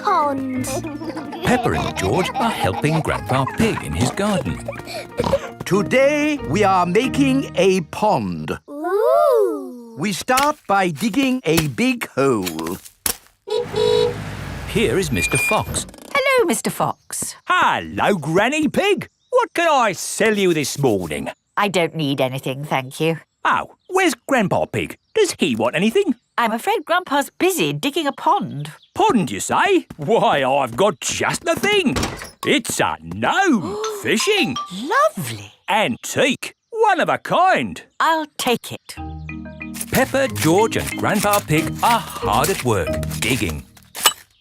pond. Peppa and George are helping Grandpa Pig in his garden. Today we are making a pond. Ooh! We start by digging a big hole. Here is Mr. Fox. Hello, Mr. Fox. Hello, Granny Pig. What can I sell you this morning? I don't need anything, thank you. Oh, where's Grandpa Pig? Does he want anything? I'm afraid Grandpa's busy digging a pond. Pond, you say? Why, I've got just the thing. It's a gnome fishing. Lovely. Antique. One of a kind. I'll take it. Peppa, George and Grandpa Pig are hard at work, digging.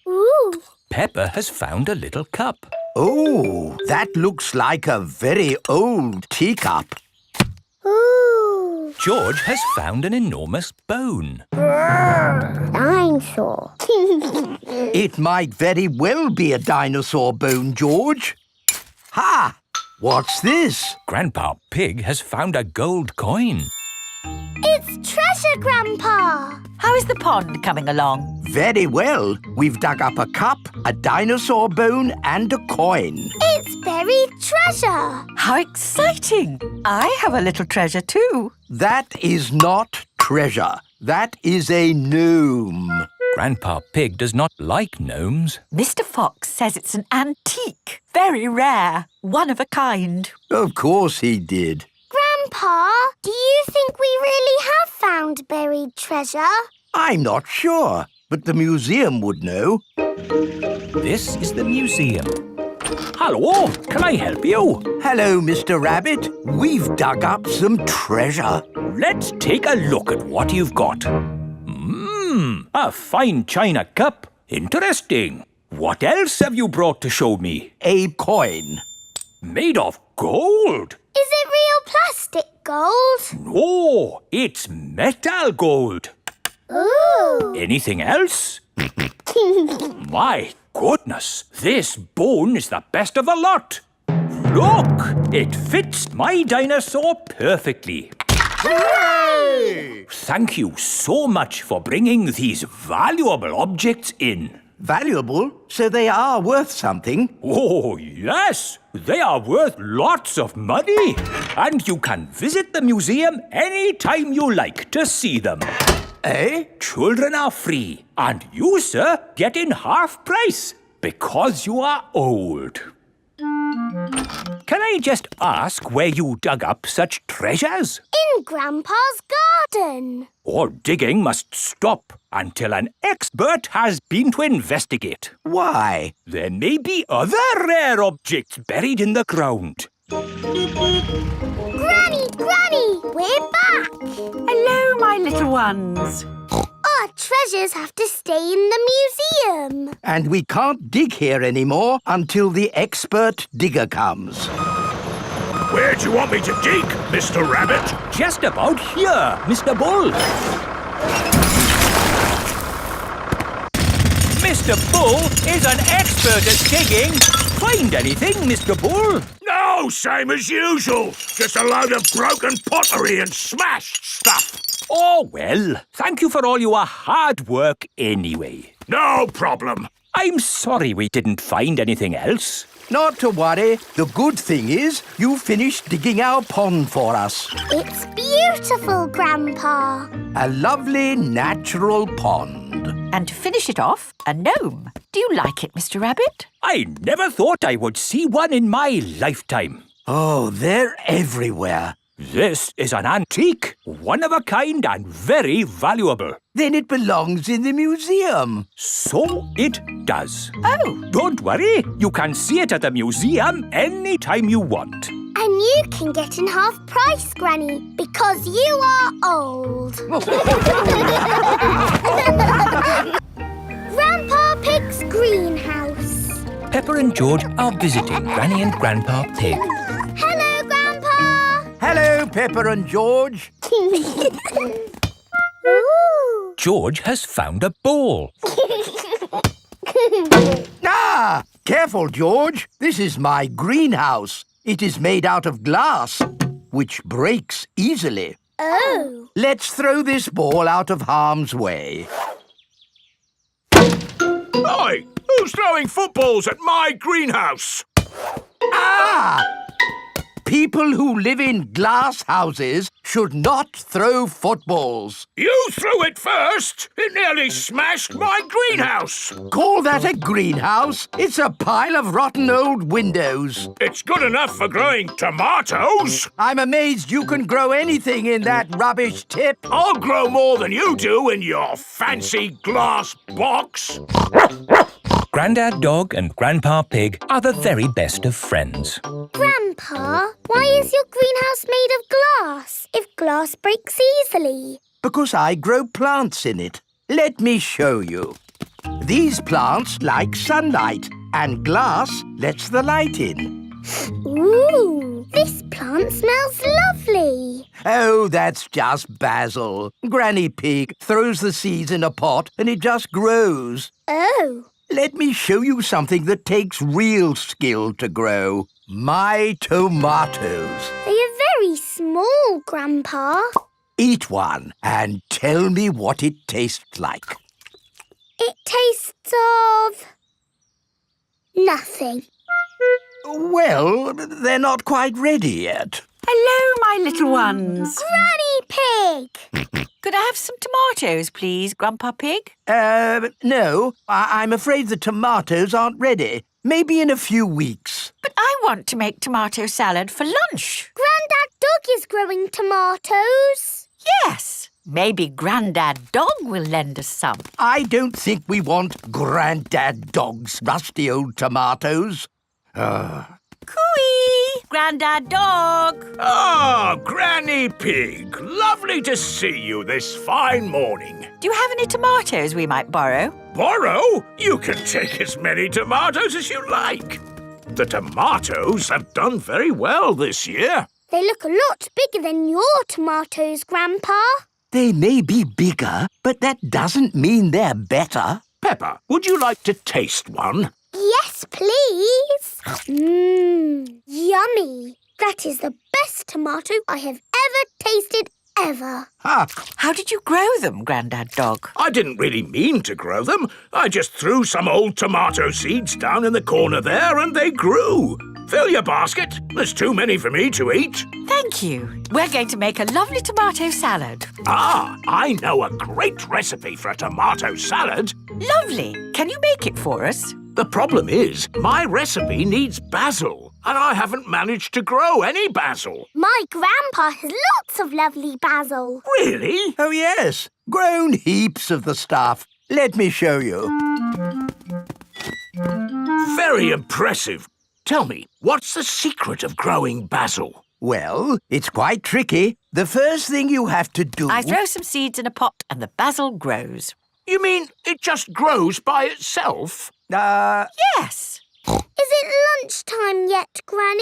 Ooh! Peppa has found a little cup. Oh, that looks like a very old teacup. Ooh! George has found an enormous bone. Dinosaur. It might very well be a dinosaur bone, George. Ha! What's this? Grandpa Pig has found a gold coin. It's treasure, Grandpa. How is the pond coming along? Very well. We've dug up a cup, a dinosaur bone and a coin. It's buried treasure. How exciting! I have a little treasure too. That is not treasure. That is a gnome. Grandpa Pig does not like gnomes. Mr. Fox says it's an antique, very rare, one of a kind. Of course he did. Grandpa, do you think we really have found buried treasure? I'm not sure, but the museum would know. This is the museum. Hello, can I help you? Hello, Mr. Rabbit. We've dug up some treasure. Let's take a look at what you've got. A fine china cup. Interesting. What else have you brought to show me? A coin. Made of gold. Is it real plastic gold? No, it's metal gold. Ooh! Anything else? My goodness, this bone is the best of the lot. Look, it fits my dinosaur perfectly. Hooray! Thank you so much for bringing these valuable objects in. Valuable, so they are worth something. Oh, yes, they are worth lots of money. And you can visit the museum any time you like to see them. Eh? Children are free, and you, sir, get in half price because you are old. Can I just ask where you dug up such treasures? In Grandpa's garden. All digging must stop until an expert has been to investigate. Why? There may be other rare objects buried in the ground. Granny, we're back. Hello, my little ones. Our treasures have to stay in the museum. And we can't dig here anymore until the expert digger comes. Where do you want me to dig, Mr. Rabbit? Just about here, Mr. Bull. Mr. Bull is an expert at digging. Find anything, Mr. Bull? No, same as usual. Just a load of broken pottery and smashed stuff. Oh, well, thank you for all your hard work anyway. No problem. I'm sorry we didn't find anything else. Not to worry. The good thing is you finished digging our pond for us. It's beautiful, Grandpa. A lovely natural pond. And to finish it off, a gnome. Do you like it, Mr. Rabbit? I never thought I would see one in my lifetime. Oh, they're everywhere. This is an antique, one of a kind and very valuable. Then it belongs in the museum. So it does. Oh, Don't worry, you can see it at the museum anytime you want. And you can get in half price, Granny, because you are old. Grandpa Pig's greenhouse. Peppa and George are visiting Granny and Grandpa Pig. Hello, Grandpa. Hello, Peppa and George. Ooh. George has found a ball. Ah! Careful, George. This is my greenhouse. It is made out of glass, which breaks easily. Oh. Let's throw this ball out of harm's way. Oi! Who's throwing footballs at my greenhouse? Ah! People who live in glass houses should not throw footballs. You threw it first! It nearly smashed my greenhouse! Call that a greenhouse? It's a pile of rotten old windows. It's good enough for growing tomatoes! I'm amazed you can grow anything in that rubbish tip. I'll grow more than you do in your fancy glass box! Grandad Dog and Grandpa Pig are the very best of friends. Grandpa, why is your greenhouse made of glass if glass breaks easily? Because I grow plants in it. Let me show you. These plants like sunlight, and glass lets the light in. Ooh, this plant smells lovely. Oh, that's just basil. Granny Pig throws the seeds in a pot and it just grows. Oh. Let me show you something that takes real skill to grow. My tomatoes. They are very small, Grandpa. Eat one and tell me what it tastes like. It tastes of... nothing. Well, they're not quite ready yet. Hello, my little ones. Granny Pig! Could I have some tomatoes, please, Grandpa Pig? No. I'm afraid the tomatoes aren't ready. Maybe in a few weeks. But I want to make tomato salad for lunch. Grandad Dog is growing tomatoes. Yes. Maybe Grandad Dog will lend us some. I don't think we want Grandad Dog's rusty old tomatoes. Cooey! Grandad Dog! Ah, Granny Pig! Lovely to see you this fine morning. Do you have any tomatoes we might borrow? Borrow? You can take as many tomatoes as you like. The tomatoes have done very well this year. They look a lot bigger than your tomatoes, Grandpa. They may be bigger, but that doesn't mean they're better. Peppa, would you like to taste one? Yes, please. Yummy. That is the best tomato I have ever tasted ever. How did you grow them, Grandad Dog? I didn't really mean to grow them. I just threw some old tomato seeds down in the corner there and they grew. Fill your basket. There's too many for me to eat. Thank you. We're going to make a lovely tomato salad. Ah, I know a great recipe for a tomato salad. Lovely. Can you make it for us? The problem is, my recipe needs basil, and I haven't managed to grow any basil. My grandpa has lots of lovely basil. Really? Oh, yes. Grown heaps of the stuff. Let me show you. Very impressive. Tell me, what's the secret of growing basil? Well, it's quite tricky. The first thing you have to do... I throw some seeds in a pot and the basil grows. You mean it just grows by itself? Yes. Is it lunchtime yet, Granny?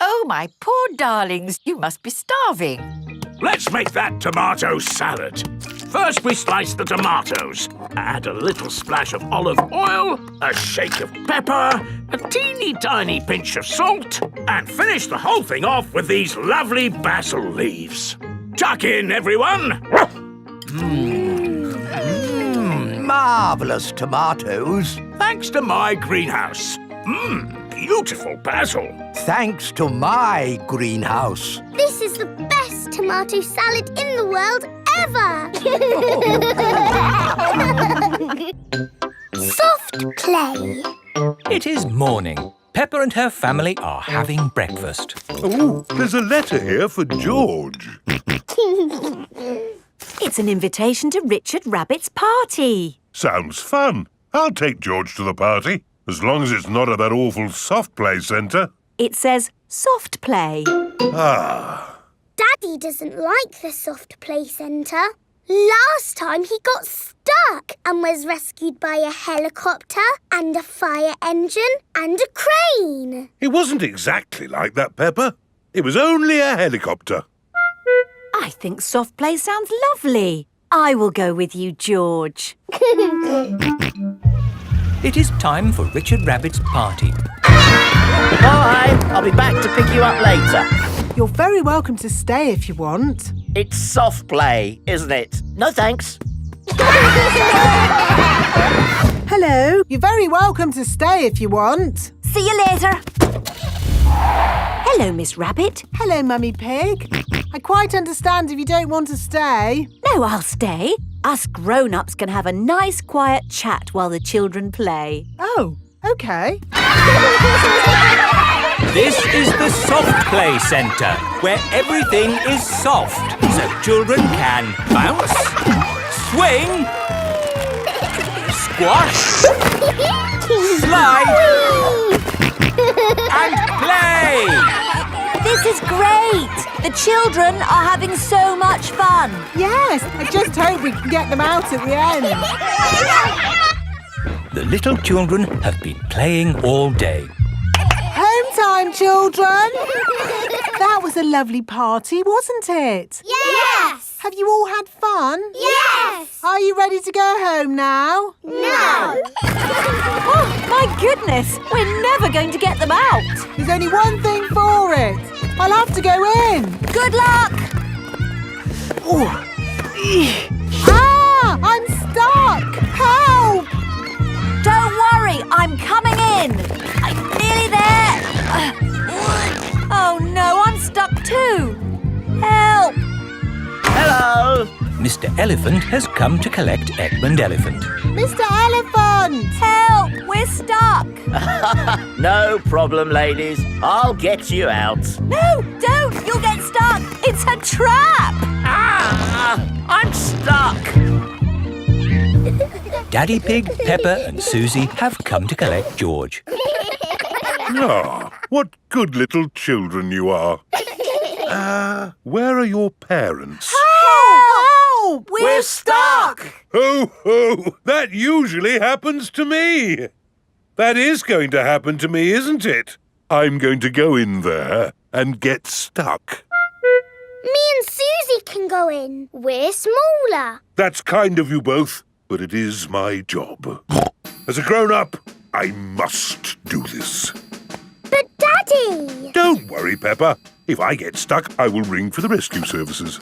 Oh, my poor darlings, you must be starving. Let's make that tomato salad. First we slice the tomatoes. Add a little splash of olive oil, a shake of pepper, a teeny tiny pinch of salt, and finish the whole thing off with these lovely basil leaves. Tuck in, everyone. Marvellous tomatoes. Thanks to my greenhouse. Beautiful basil. Thanks to my greenhouse. This is the best tomato salad in the world ever. Soft play. It is morning. Peppa and her family are having breakfast. Oh, there's a letter here for George. It's an invitation to Richard Rabbit's party. Sounds fun. I'll take George to the party, as long as it's not at that awful soft play centre. It says soft play. Ah. Daddy doesn't like the soft play centre. Last time he got stuck and was rescued by a helicopter and a fire engine and a crane. It wasn't exactly like that, Peppa. It was only a helicopter. I think soft play sounds lovely. I will go with you, George. It is time for Richard Rabbit's party. Bye! I'll be back to pick you up later. You're very welcome to stay if you want. It's soft play, isn't it? No thanks. Hello, Hello. You're very welcome to stay if you want. See you later. Hello, Miss Rabbit. Hello, Mummy Pig. I quite understand if you don't want to stay. No, I'll stay. Us grown-ups can have a nice quiet chat while the children play. Oh, OK. This is the Soft Play Centre, where everything is soft, so children can bounce, swing, squash, slide, and play. This is great. The children are having so much fun. Yes, I just hope we can get them out at the end. The little children have been playing all day. Home time, children. That was a lovely party, wasn't it? Yes! Have you all had fun? Yes! Are you ready to go home now? No! Oh, my goodness. We're never going to get them out. There's only one thing for it. I'll have to go in. Good luck. Ah! I'm stuck! Help! Don't worry, I'm coming in. I'm nearly there. Oh no, I'm stuck too. Help! Hello. Mr. Elephant has come to collect Edmund Elephant. Mr. Elephant! Help! We're stuck. No problem, ladies. I'll get you out. No, don't. You'll get stuck. It's a trap. Ah! I'm stuck. Daddy Pig, Peppa and Susie have come to collect George. Ah, what good little children you are. Where are your parents? Help! We're stuck. Ho, ho! That usually happens to me. That is going to happen to me, isn't it? I'm going to go in there and get stuck. Me and Susie can go in. We're smaller. That's kind of you both, but it is my job. As a grown-up, I must do this. But Daddy! Don't worry, Peppa. If I get stuck, I will ring for the rescue services.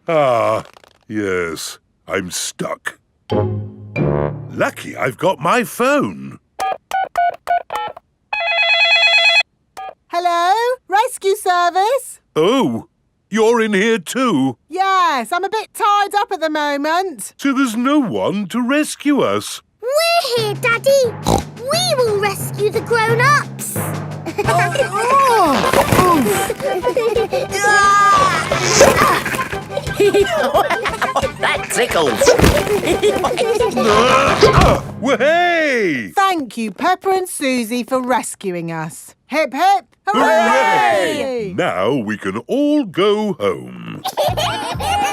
Ah, yes, I'm stuck. Lucky I've got my phone. Hello? Rescue service? Oh, you're in here too? Yes, I'm a bit tied up at the moment. So there's no one to rescue us. We're here, Daddy. We will rescue the grown-ups. That tickles. Well, hey! Thank you, Peppa and Susie, for rescuing us. Hip, hip, Hooray! Now we can all go home.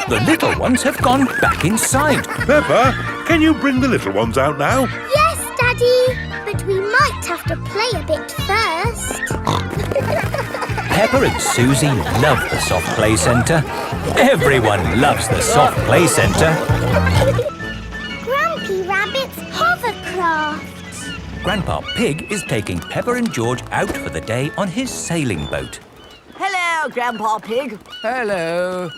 The little ones have gone back inside. Peppa, can you bring the little ones out now? Yes, Daddy. But we might have to play a bit first. Peppa and Susie love the Soft Play Centre. Everyone loves the Soft Play Centre. Grampy Rabbit's hovercraft. Grandpa Pig is taking Peppa and George out for the day on his sailing boat. Hello, Grandpa Pig. Hello,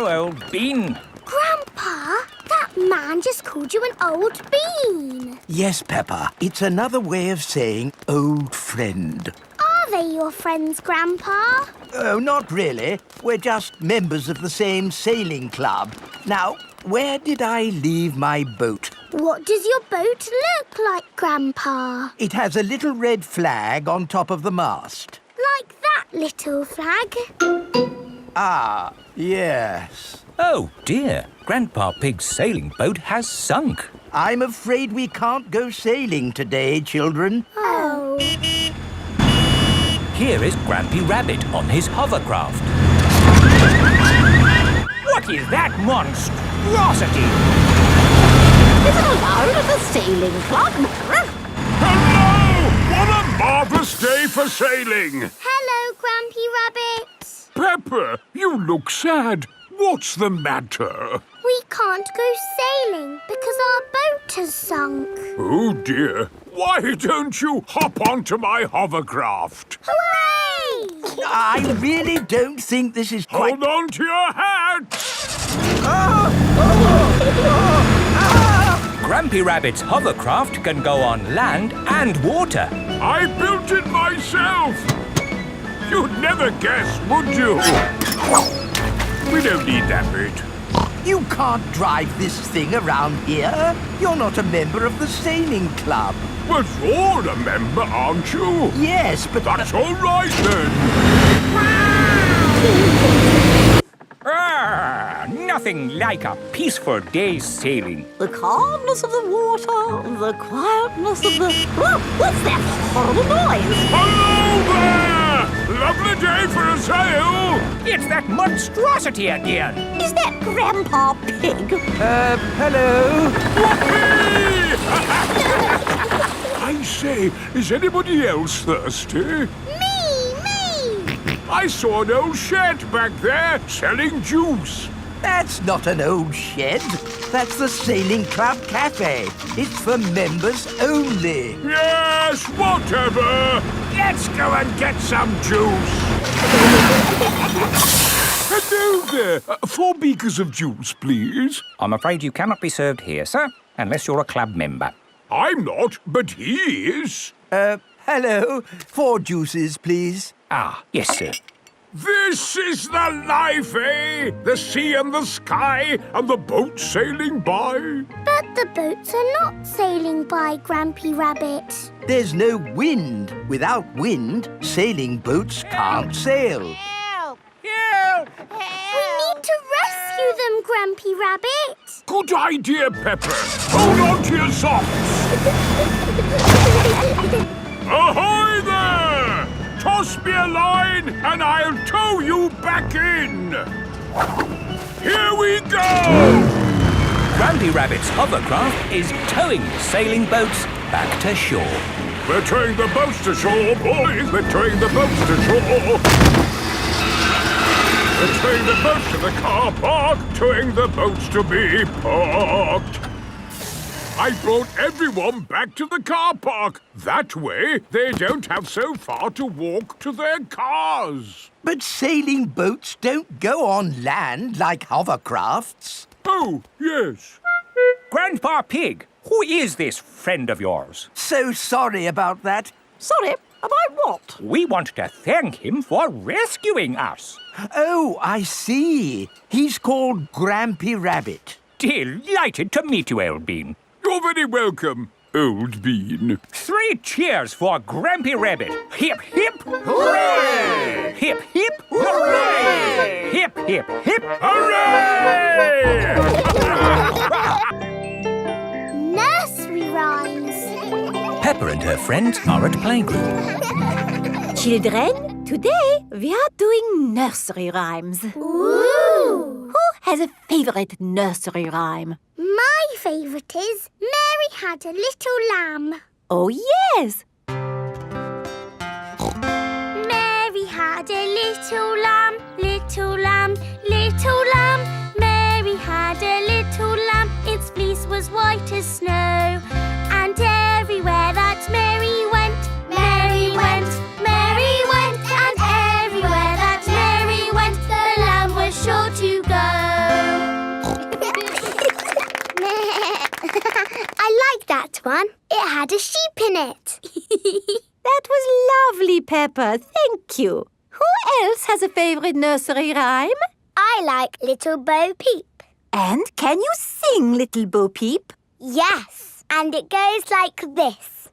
old bean. Grandpa, that man just called you an old bean. Yes, Peppa. It's another way of saying old friend. Are they your friends, Grandpa? Oh, not really. We're just members of the same sailing club. Now, where did I leave my boat? What does your boat look like, Grandpa? It has a little red flag on top of the mast. Like that little flag? Ah, yes. Oh dear, Grandpa Pig's sailing boat has sunk. I'm afraid we can't go sailing today, children. Oh. Here is Grampy Rabbit on his hovercraft. What is that monstrosity? Is it allowed at the sailing club? Hello! What a marvellous day for sailing! Hello, Grampy Rabbit. Peppa, you look sad. What's the matter? We can't go sailing because our boat has sunk. Oh dear. Why don't you hop onto my hovercraft? Hooray! I really don't think this is quite... Hold on to your hat! Grampy Rabbit's hovercraft can go on land and water. I built it myself. You'd never guess, would you? We don't need that bit. You can't drive this thing around here. You're not a member of the sailing club. But you're a member, aren't you? Yes, but... That's all right, then. Nothing like a peaceful day's sailing. The calmness of the water, the quietness of the... Whoa, what's that horrible noise? Hello there! Lovely day for a sail. It's that monstrosity again. Is that Grandpa Pig? hello? I say, is anybody else thirsty? I saw an old shed back there selling juice. That's not an old shed. That's the Sailing Club Cafe. It's for members only. Yes, whatever. Let's go and get some juice. Hello there. 4 beakers of juice, please. I'm afraid you cannot be served here, sir, unless you're a club member. I'm not, but he is. Hello. 4 juices, please. Ah, yes, sir. This is the life, eh? The sea and the sky and the boat sailing by. But the boats are not sailing by, Grampy Rabbit. There's no wind. Without wind, sailing boats can't sail. Help! Help! We need to rescue them, Grampy Rabbit. Good idea, Pepper. Hold on to your socks. Ahoy there! Toss me a line and I'll tow you back in. Here we go! Grampy Rabbit's hovercraft is towing the sailing boats back to shore. We're towing the boats to shore, boys. We're towing the boats to shore. We're towing the boats to the car park, towing the boats to be parked. I brought everyone back to the car park. That way, they don't have so far to walk to their cars. But sailing boats don't go on land like hovercrafts. Oh, yes. Grandpa Pig, who is this friend of yours? So sorry about that. Sorry, about what? We want to thank him for rescuing us. Oh, I see. He's called Grampy Rabbit. Delighted to meet you, Old Bean. You're very welcome, Old Bean. 3 cheers for Grampy Rabbit. Hip, hip, hooray! Hip, hip, hooray! Hip, hip, hip, Hooray! Nursery rhymes. Peppa and her friends are at playgroup. Children, today we are doing nursery rhymes. Ooh. Who has a favourite nursery rhyme? My favourite is Mary Had a Little Lamb. Oh, yes. Mary had a little lamb, little lamb, little lamb. Mary had a little lamb, its fleece was white as snow. And everywhere that Mary went, Mary went, Mary went. And everywhere that Mary went, the lamb was sure to go. I like that one. It had a sheep in it. That was lovely, Peppa. Thank you. Who else has a favourite nursery rhyme? I like Little Bo Peep. And can you sing, Little Bo Peep? Yes, and it goes like this.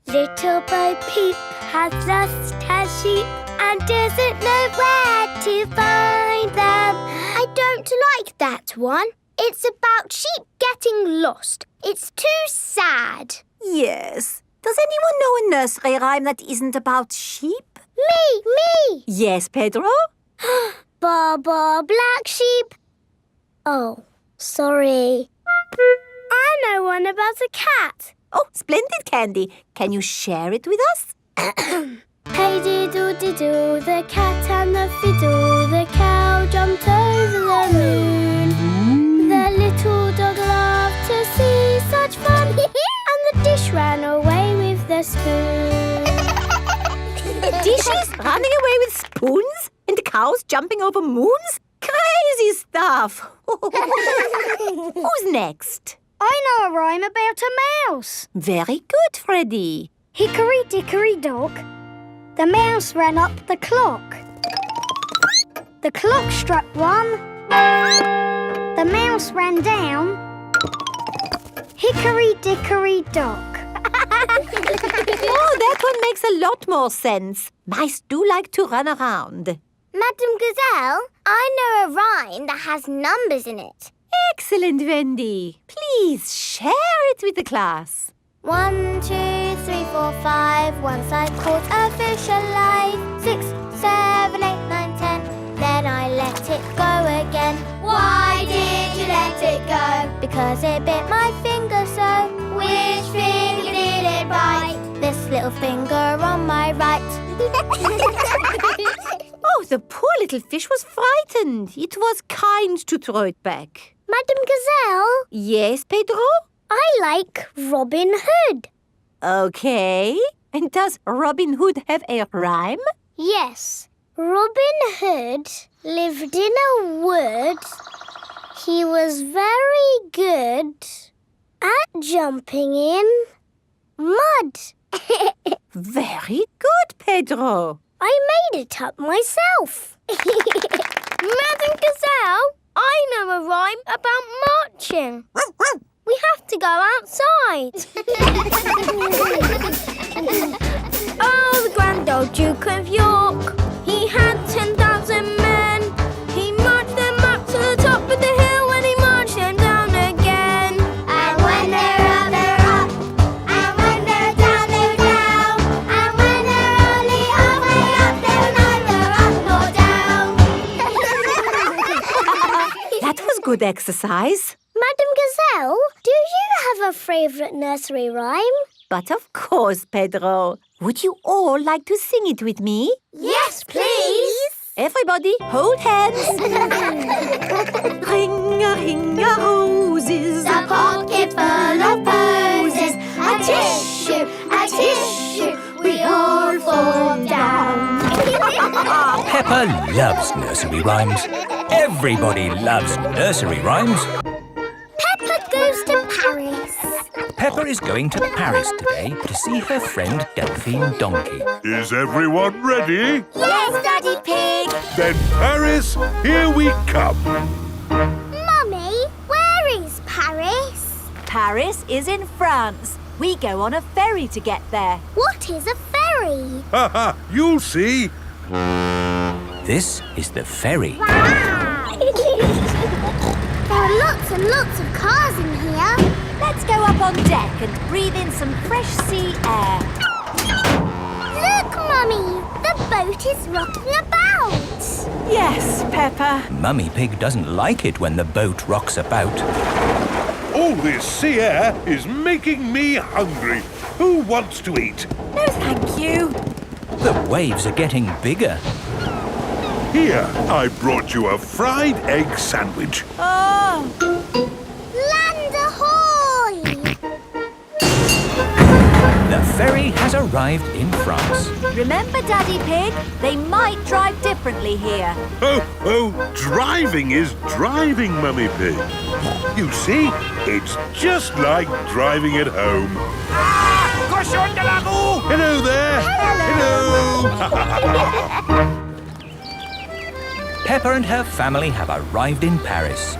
Little Bo Peep has lost her sheep and doesn't know where to find them. I don't like that one. It's about sheep getting lost. It's too sad. Yes. Does anyone know a nursery rhyme that isn't about sheep? Me! Yes, Pedro? Ba ba black sheep. Oh, sorry. I know one about a cat. Oh, splendid, Candy. Can you share it with us? Hey diddle diddle, the cat and the fiddle, the cow jumped over the moon. The little dog loved to see such fun, and the dish ran away with the spoon. Dishes running away with spoons? And cows jumping over moons? Crazy stuff. Who's next? I know a rhyme about a mouse. Very good, Freddy. Hickory dickory dock, the mouse ran up the clock. The clock struck 1, the mouse ran down. Hickory dickory dock. Oh, that one makes a lot more sense. Mice do like to run around. Madam Gazelle, I know a rhyme that has numbers in it. Excellent, Wendy. Please share it with the class. 1, 2, 3, 4, 5. Once I caught a fish alive. 6, 7, 8, 9, 10. Then I let it go again. Why did you let it go? Because it bit my finger so. Which finger did it bite? This little finger on my right. Oh, the poor little fish was frightened. It was kind to throw it back. Madam Gazelle, Yes, Pedro? I like Robin Hood. Okay. And does Robin Hood have a rhyme? Yes. Robin Hood lived in a wood. He was very good at jumping in mud. Very good, Pedro. I made it up myself. Madam Gazelle, I know a rhyme about marching. We have to go outside. Oh, the grand old Duke of York. He had 10,000 men. He marched them up to the top of the hill and he marched them down again. And when they're up, they're up. And when they're down, they're down. And when they're only halfway up, they're neither up nor down. That was good exercise. Madam Gazelle, do you have a favourite nursery rhyme? But of course, Pedro. Would you all like to sing it with me? Yes, please. Everybody, hold hands. Ring-a-ring-a roses, A pocket full of posies, a tissue, we all fall down. Peppa loves nursery rhymes. Everybody loves nursery rhymes. Peppa goes to Paris. Peppa is going to Paris today to see her friend Delphine Donkey. Is everyone ready? Yes, Daddy Pig. Then Paris, here we come. Mummy, where is Paris? Paris is in France. We go on a ferry to get there. What is a ferry? Ha ha, you'll see. This is the ferry. Wow! There are lots and lots of cars in here. Let's go up on deck and breathe in some fresh sea air. Look, Mummy, the boat is rocking about. Yes, Peppa. Mummy Pig doesn't like it when the boat rocks about. All this sea air is making me hungry. Who wants to eat? No, thank you. The waves are getting bigger. Here, I brought you a fried egg sandwich. Oh, Land ahoy! The ferry has arrived in France. Remember, Daddy Pig, they might drive differently here. Oh, driving is driving, Mummy Pig. You see, it's just like driving at home. Cochon de la roue! Hello there. Hello. Peppa and her family have arrived in Paris.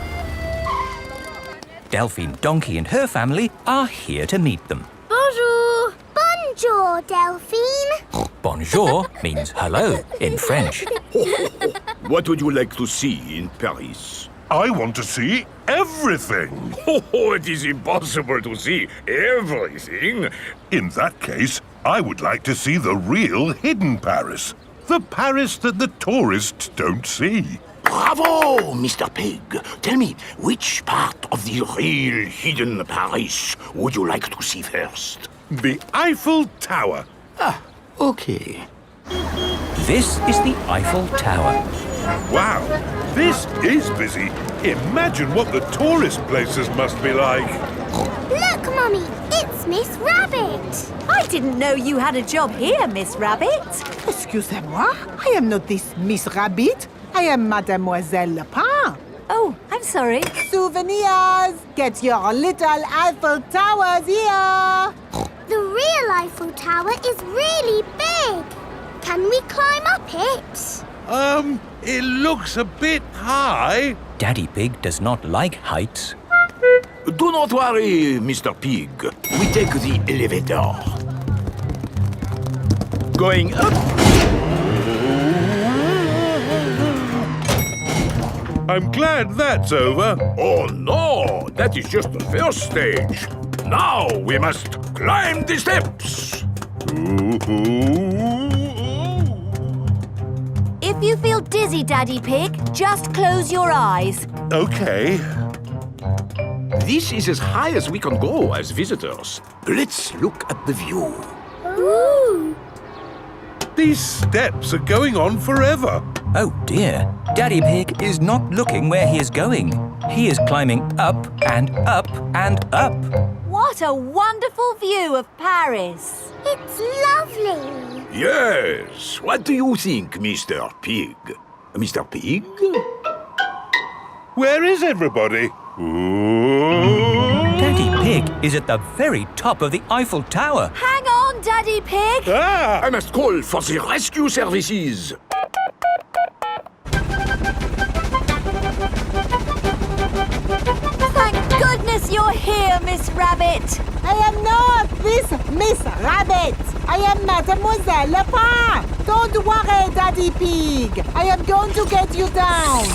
Delphine Donkey and her family are here to meet them. Bonjour. Bonjour, Delphine. Bonjour means hello in French. What would you like to see in Paris? I want to see everything. Oh, it is impossible to see everything. In that case, I would like to see the real hidden Paris. The Paris that the tourists don't see. Bravo, Mr. Pig. Tell me, which part of the real hidden Paris would you like to see first? The Eiffel Tower. Ah, okay. This is the Eiffel Tower. Wow, this is busy. Imagine what the tourist places must be like. Look, Mummy, it's Miss Rabbit. I didn't know you had a job here, Miss Rabbit. Excusez-moi, I am not this Miss Rabbit. I am Mademoiselle Lapin. Oh, I'm I'm sorry. Souvenirs! Get your little Eiffel Towers here! The real Eiffel Tower is really big. Can we climb up it? It looks a bit high. Daddy Pig does not like heights. Do not worry, Mr. Pig. We take the elevator. Going up. I'm glad that's over. Oh no, that is just the first stage. Now we must climb the steps. If you feel dizzy, Daddy Pig, just close your eyes. Okay. This is as high as we can go as visitors. Let's look at the view. Ooh. These steps are going on forever. Oh dear, Daddy Pig is not looking where he is going. He is climbing up and up and up. What a wonderful view of Paris. It's lovely. Yes. What do you think, Mr. Pig? Mr. Pig? Where is everybody? Daddy Pig is at the very top of the Eiffel Tower. Hang on, Daddy Pig. Ah! I must call for the rescue services. Thank goodness you're here, Miss Rabbit. I am not this Miss Rabbit. I am Mademoiselle Lepin. Don't worry, Daddy Pig. I am going to get you down.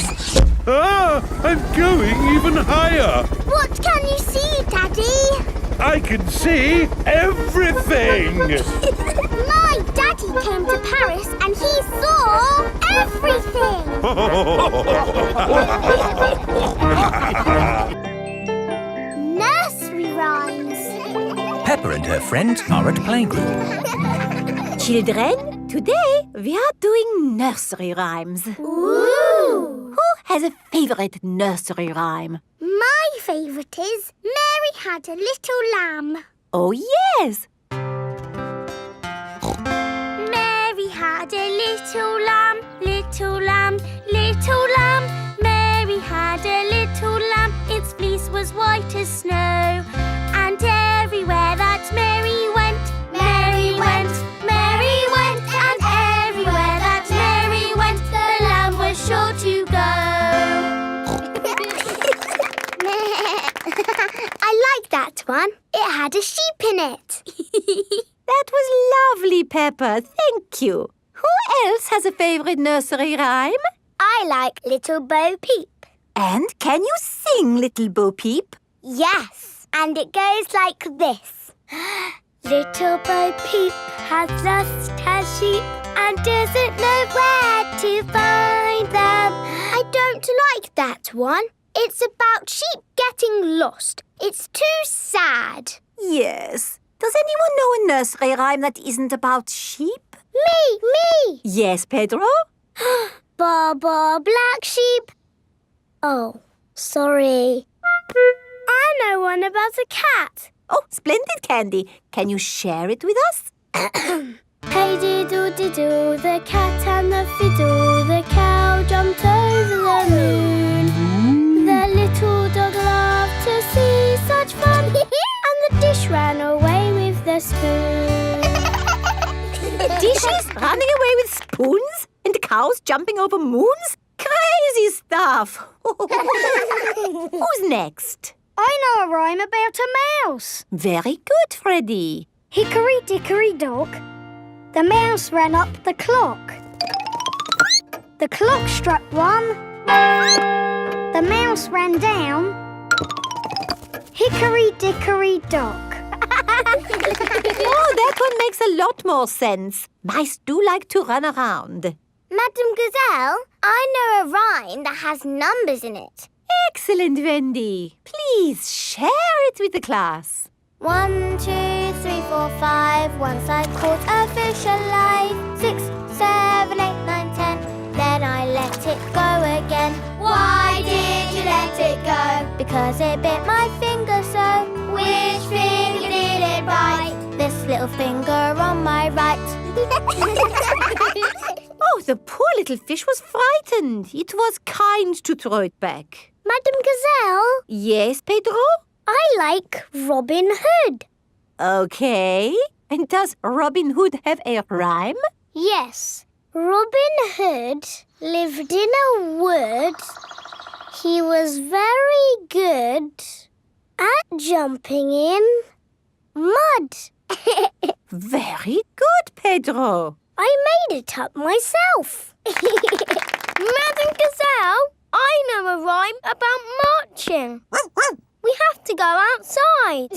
Ah! I'm going even higher. What can you see, Daddy? I can see everything. My daddy came to Paris and he saw everything. Nursery rhymes. Peppa and her friends are at playgroup. Children, today we are doing nursery rhymes. Ooh. Who has a favorite nursery rhyme? My favourite is Mary Had a Little Lamb. Oh, yes. Mary had a little lamb, little lamb, little lamb. Mary had a little lamb, its fleece was white as snow. And everywhere that Mary went, Mary went, Mary went. And everywhere that Mary went, the lamb was sure to go. I like that one. It had a sheep in it. That was lovely, Peppa. Thank you. Who else has a favorite nursery rhyme? I like Little Bo Peep. And can you sing, Little Bo Peep? Yes, and it goes like this. Little Bo Peep has lost her sheep and doesn't know where to find them. I don't like that one. It's about sheep getting lost. It's too sad. Yes. Does anyone know a nursery rhyme that isn't about sheep? Me! Yes, Pedro? Ba ba black sheep. Oh, sorry. I know one about a cat. Oh, splendid, Candy. Can you share it with us? Hey diddle diddle, the cat and the fiddle, the cow jumped over the moon. The little dog loved to see such fun, and the dish ran away with the spoon. Dishes running away with spoons and cows jumping over moons? Crazy stuff. Who's next? I know a rhyme about a mouse. Very good, Freddy. Hickory dickory dock, the mouse ran up the clock. The clock struck one, the mouse ran down. Hickory dickory dock. Oh, that one makes a lot more sense. Mice do like to run around. Madam Gazelle, I know a rhyme that has numbers in it. Excellent, Wendy. Please share it with the class. 1, 2, 3, 4, 5. Once I caught a fish alive. 6, 7, 8, 9, 10. Then I let it go again. Why did you let it go? Because it bit my finger so. Which finger did it bite? This little finger on my right. Oh, the poor little fish was frightened. It was kind to throw it back. Madam Gazelle, Yes, Pedro? I like Robin Hood. Okay. And does Robin Hood have a rhyme? Yes, Robin Hood lived in a wood. He was very good at jumping in mud. Very good, Pedro. I made it up myself. Madam Gazelle, I know a rhyme about marching. We have to go outside.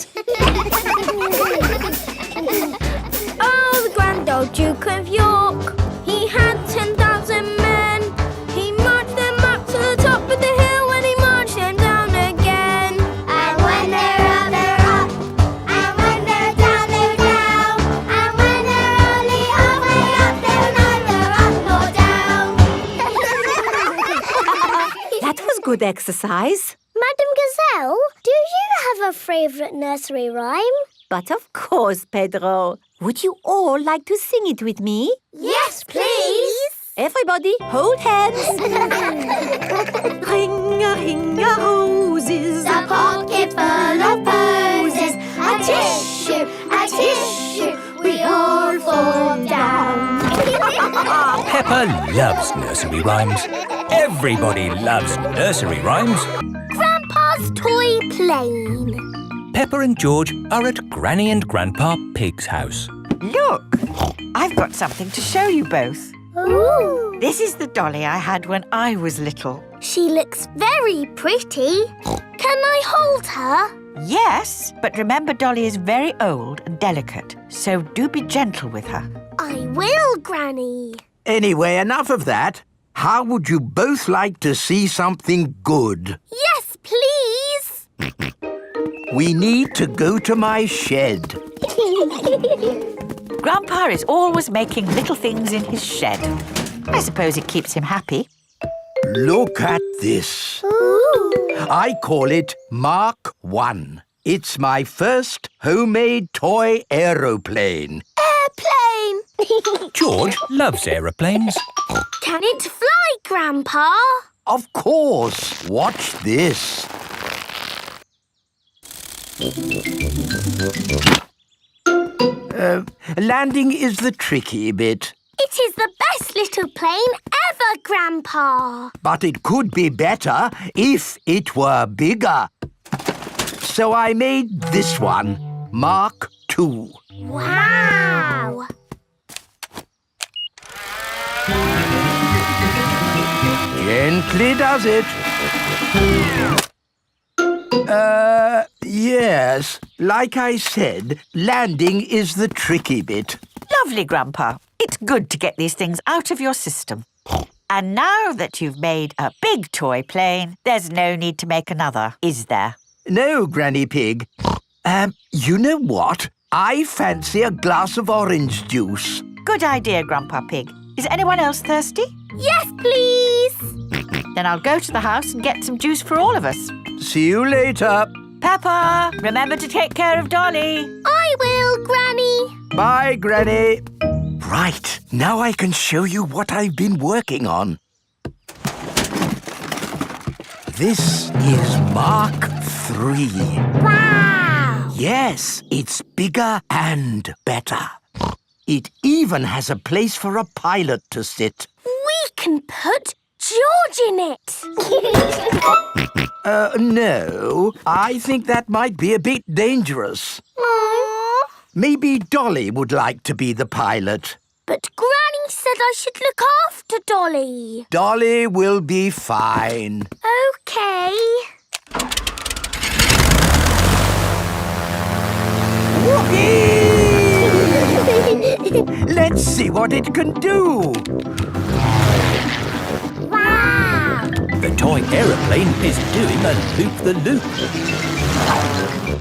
Oh, the grand old Duke of York, he had 10,000 men. He marched them up to the top of the hill and he marched them down again. And when they're up, they're up. And when they're down, they're down. And when they're only halfway up, they're neither up nor down. That was good exercise. Madam Gazelle, do you have a favourite nursery rhyme? But of course, Pedro. Would you all like to sing it with me? Yes, please. Everybody, hold hands. Ring-a-ring-a roses, A pocket full of posies, a tissue, we all fall down. Peppa loves nursery rhymes. Everybody loves nursery rhymes. Grandpa's toy plane. Peppa and George are at Granny and Grandpa Pig's house. Look, I've got something to show you both. Ooh. This is the dolly I had when I was little. She looks very pretty. Can I hold her? Yes, but remember Dolly is very old and delicate, so do be gentle with her. I will, Granny. Anyway, enough of that. How would you both like to see something good? Yes, please. We need to go to my shed. Grandpa is always making little things in his shed. I suppose it keeps him happy. Look at this. Ooh. I call it Mark 1. It's my first homemade toy aeroplane. Airplane. George loves aeroplanes. Can it fly, Grandpa? Of course. Watch this. Landing is the tricky bit. It is the best little plane ever, Grandpa. But it could be better if it were bigger. So I made this one, Mark 2. Wow. Gently does it. Yes. Like I said, landing is the tricky bit. Lovely, Grandpa. It's good to get these things out of your system. And now that you've made a big toy plane, there's no need to make another, is there? No, Granny Pig. You know what? I fancy a glass of orange juice. Good idea, Grandpa Pig. Is anyone else thirsty? Yes, please. Then I'll go to the house and get some juice for all of us. See you later. Peppa, remember to take care of Dolly. I will, Granny. Bye, Granny. Right, now I can show you what I've been working on. This is Mark 3. Wow. Yes, it's bigger and better. It even has a place for a pilot to sit. We can put George in it. No, I think that might be a bit dangerous. Aww. Maybe Dolly would like to be the pilot. But Granny said I should look after Dolly. Dolly will be fine. OK. Let's see what it can do. Wow. The toy aeroplane is doing a loop-the-loop.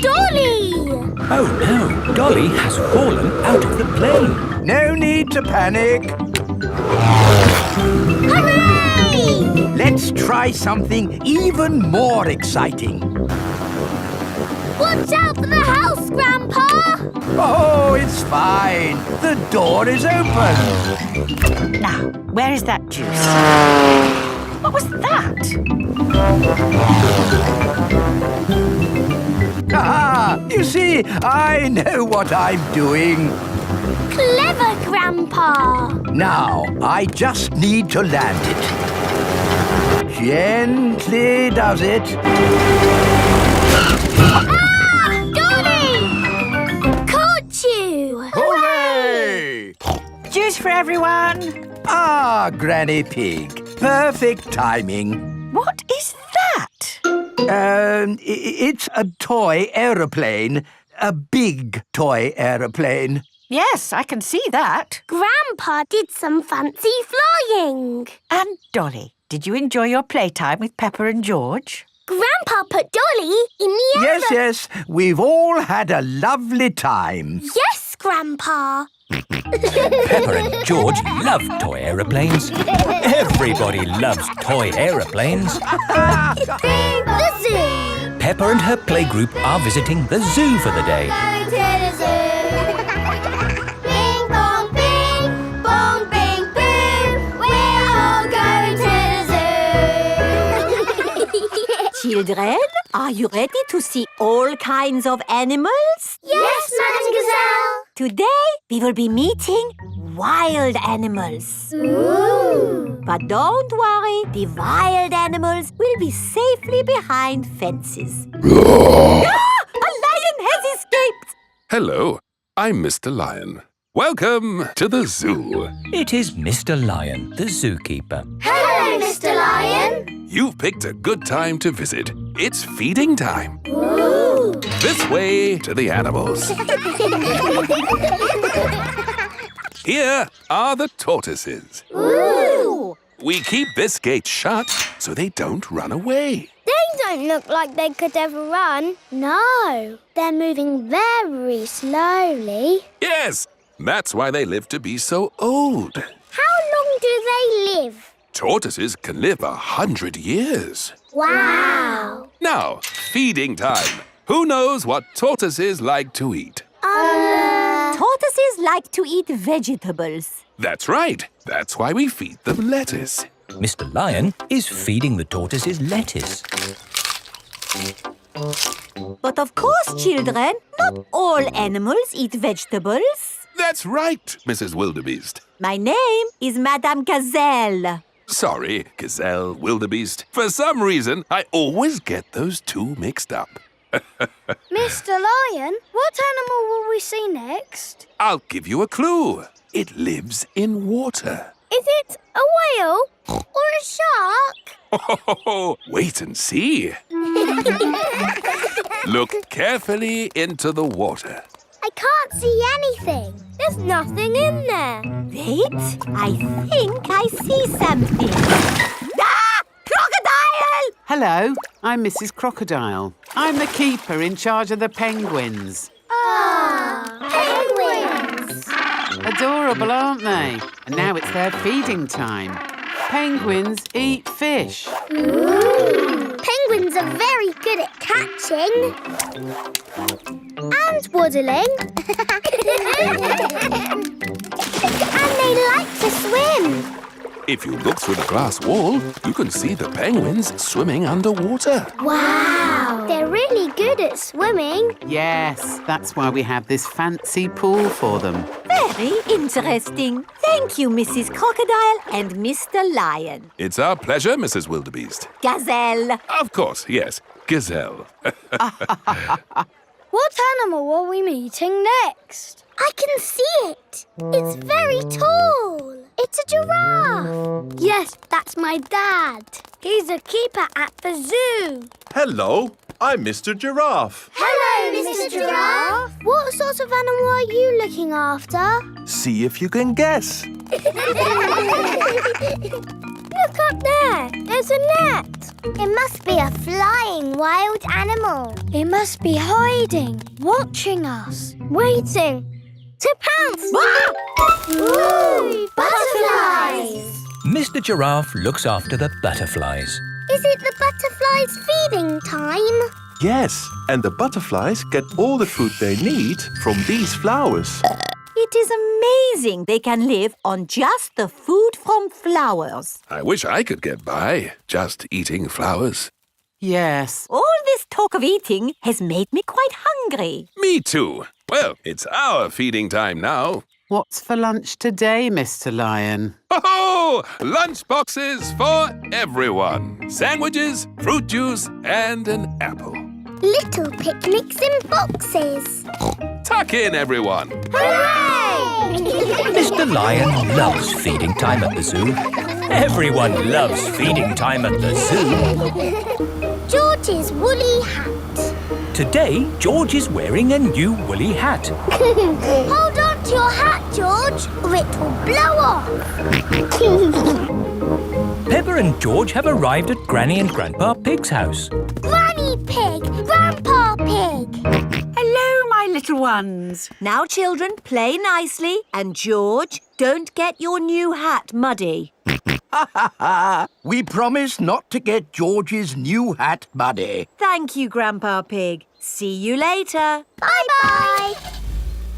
Dolly! Oh no, Dolly has fallen out of the plane. No need to panic. Hooray! Let's try something even more exciting. Watch out for the house, Grandpa! Oh, it's fine. The door is open. Now, where is that juice? What was that? Ah, you see, I know what I'm doing. Clever, Grandpa. Now, I just need to land it. Gently does it. Dolly! Caught you! Hooray! Juice for everyone. Ah, Granny Pig. Perfect timing. What is that? It's a toy aeroplane. A big toy aeroplane. Yes, I can see that. Grandpa did some fancy flying. And Dolly, did you enjoy your playtime with Peppa and George? Grandpa put Dolly in the air. Yes. We've all had a lovely time. Yes, Grandpa. Peppa and George love toy aeroplanes. Everybody loves toy aeroplanes. The zoo. Peppa and her playgroup are visiting the zoo for the day. Going to the zoo. Bing bong bing, bong bing boom. We're all going to the zoo. Children, are you ready to see all kinds of animals? Yes, Madam Gazelle. Today, we will be meeting wild animals. Ooh. But don't worry, the wild animals will be safely behind fences. A lion has escaped! Hello, I'm Mr. Lion. Welcome to the zoo. It is Mr. Lion, the zookeeper. Hello, Mr. Lion. You've picked a good time to visit. It's feeding time. Ooh. This way to the animals. Here are the tortoises. Ooh. We keep this gate shut so they don't run away. They don't look like they could ever run. No, they're moving very slowly. Yes, that's why they live to be so old. How long do they live? Tortoises can live 100 years. Wow. Now, feeding time. Who knows what tortoises like to eat? Tortoises like to eat vegetables. That's right. That's why we feed them lettuce. Mr. Lion is feeding the tortoises lettuce. But of course, children, not all animals eat vegetables. That's right, Mrs. Wildebeest. My name is Madame Gazelle. Sorry, Gazelle, Wildebeest. For some reason, I always get those two mixed up. Mr. Lion, what animal will we see next? I'll give you a clue. It lives in water. Is it a whale or a shark? Wait and see. Look carefully into the water. I can't see anything. There's nothing in there. Wait, I think I see something. Ah! Crocodile! Hello, I'm Mrs. Crocodile. I'm the keeper in charge of the penguins. Penguins! Adorable, aren't they? And now it's their feeding time. Penguins eat fish. Ooh. Penguins are very good at catching. And waddling. And they like to swim. If you look through the glass wall, you can see the penguins swimming underwater. Wow! They're really good at swimming. Yes, that's why we have this fancy pool for them. Very interesting. Thank you, Mrs. Crocodile and Mr. Lion. It's our pleasure, Mrs. Wildebeest. Gazelle. Of course, yes. Gazelle. What animal are we meeting next? I can see it. It's very tall. It's a giraffe. Yes, that's my dad. He's a keeper at the zoo. Hello, I'm Mr. Giraffe. Hello, Mr. Giraffe. What sort of animal are you looking after? See if you can guess. Look up there. There's a net. It must be a flying wild animal. It must be hiding, watching us, waiting to pounce. Ooh, butterflies. Mr. Giraffe looks after the butterflies. Is it the butterflies' feeding time? Yes, and the butterflies get all the food they need from these flowers. It is amazing they can live on just the food from flowers. I wish I could get by just eating flowers. Yes. All this talk of eating has made me quite hungry. Me too. Well, it's our feeding time now. What's for lunch today, Mr. Lion? Oh, lunch boxes for everyone. Sandwiches, fruit juice, and an apple. Little picnics in boxes. Tuck in, everyone. Hooray! Mr. Lion loves feeding time at the zoo. Everyone loves feeding time at the zoo. George's woolly hat. Today, George is wearing a new woolly hat. Hold on to your hat, George, or it will blow off. Peppa and George have arrived at Granny and Grandpa Pig's house. Granny Pig, Grandpa Pig. Hello, my little ones. Now, children, play nicely. And George, don't get your new hat muddy. We promise not to get George's new hat muddy. Thank you, Grandpa Pig. See you later. Bye-bye.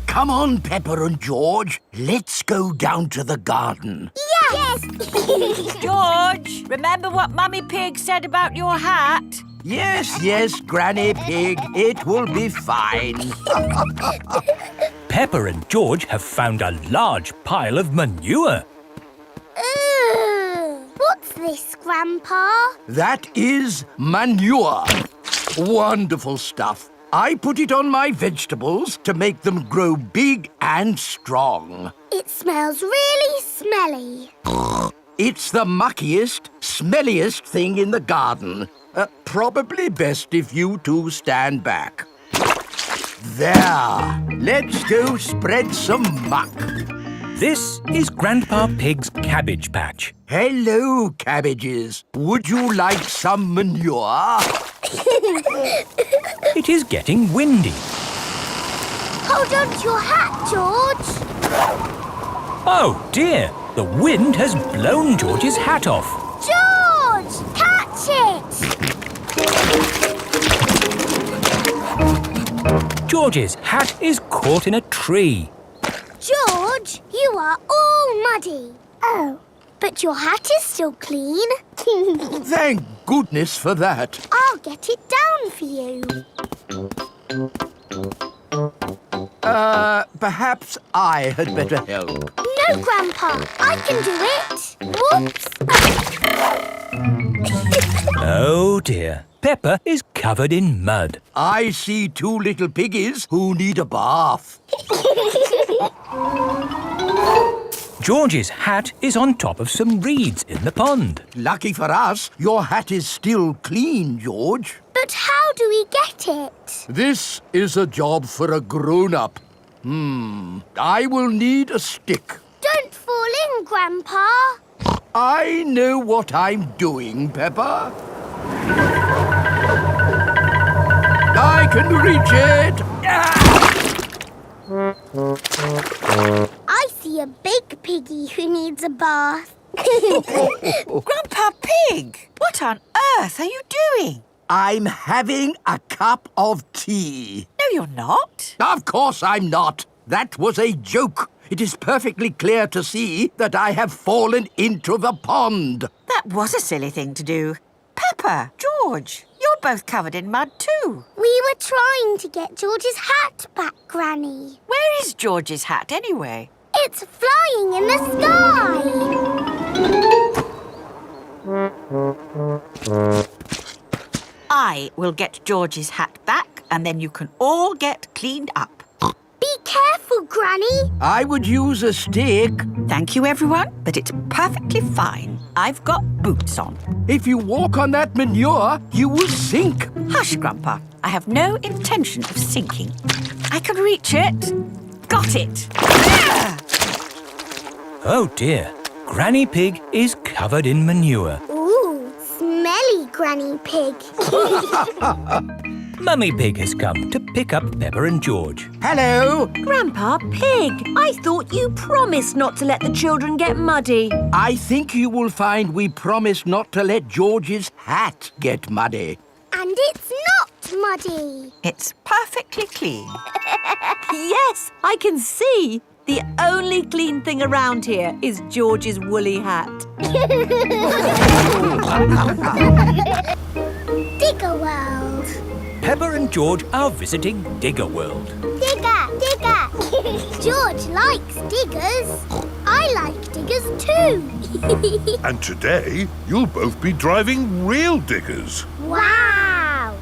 Come on, Peppa and George. Let's go down to the garden. Yes. George, remember what Mummy Pig said about your hat? Yes, Granny Pig. It will be fine. Peppa and George have found a large pile of manure. What's this, Grandpa? That is manure. Wonderful stuff. I put it on my vegetables to make them grow big and strong. It smells really smelly. It's the muckiest, smelliest thing in the garden. Probably best if you two stand back. There. Let's go spread some muck. This is Grandpa Pig's cabbage patch. Hello, cabbages. Would you like some manure? It is getting windy. Hold on to your hat, George. Oh dear, the wind has blown George's hat off. George, catch it. George's hat is caught in a tree. George, you are all muddy. Oh, but your hat is still clean. Thank goodness for that. I'll get it down for you. Perhaps I had better help. No, Grandpa, I can do it. Whoops. Oh dear, Peppa is covered in mud. I see two little piggies who need a bath. George's hat is on top of some reeds in the pond. Lucky for us, your hat is still clean, George. But how do we get it? This is a job for a grown-up. I will need a stick. Don't fall in, Grandpa. I know what I'm doing, Peppa. I can reach it. I see a big piggy who needs a bath. Grandpa Pig, what on earth are you doing? I'm having a cup of tea. No, you're not. Of course I'm not. That was a joke. It is perfectly clear to see that I have fallen into the pond. That was a silly thing to do. Peppa, George, you're both covered in mud too. We were trying to get George's hat back, Granny. Where is George's hat anyway? It's flying in the sky. I will get George's hat back and then you can all get cleaned up. Be careful, Granny. I would use a stick. Thank you, everyone, but it's perfectly fine. I've got boots on. If you walk on that manure, you will sink. Hush, Grandpa. I have no intention of sinking. I can reach it. Got it. Oh dear, Granny Pig is covered in manure. Ooh, smelly Granny Pig. Mummy Pig has come to pick up Peppa and George. Hello. Grandpa Pig, I thought you promised not to let the children get muddy. I think you will find we promised not to let George's hat get muddy. And it's not muddy. It's perfectly clean. Yes, I can see. The only clean thing around here is George's woolly hat. Digger World. Peppa and George are visiting Digger World. Digger, Digger. George likes diggers. I like diggers too. And today, you'll both be driving real diggers. Wow.